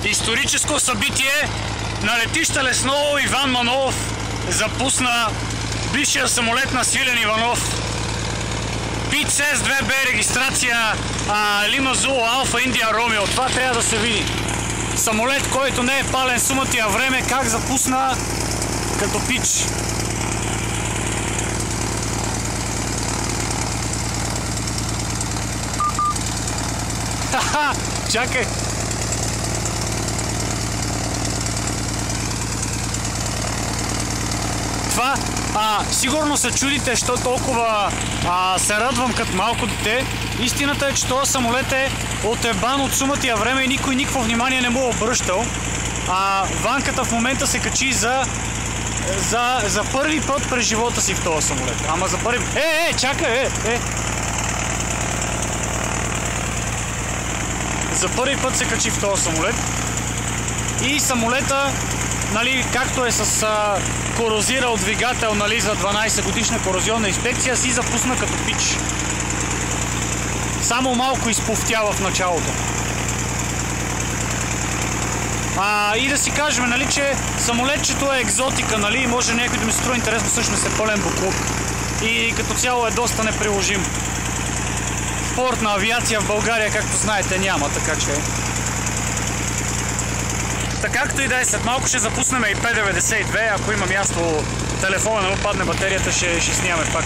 Историческо събитие на летище Лесново. Иван Манолов запусна бившия самолет на Свилен Иванов. Пит СС-2Б регистрация Лима Зулу Алфа Индия Ромео. Това трябва да се види. Самолет, който не е пален сумата тия време, как запусна като пич. Ха-ха, чакай. Това, сигурно се чудите, що толкова се радвам като малко дете. Истината е, че този самолет е отебан от суматия време и никой никакво внимание не му е обръщал. Ванката в момента се качи за първи път през живота си в този самолет. Ама за първи... чакай, За първи път се качи в този самолет. И самолета, нали, както е с корозирал двигател, нали, за 12 годишна корозионна инспекция, си запусна като пич. Само малко изповтява в началото. И да си кажем, нали, че самолетчето е екзотика, нали, може някой да ми се струва интересно, всъщност е пълен буклук. И като цяло е доста неприложим. Спортна авиация в България, както знаете, няма, така че... Така както и да е, след малко ще запуснем и П-92, ако има място телефона да му падне батерията, ще снимаме пак.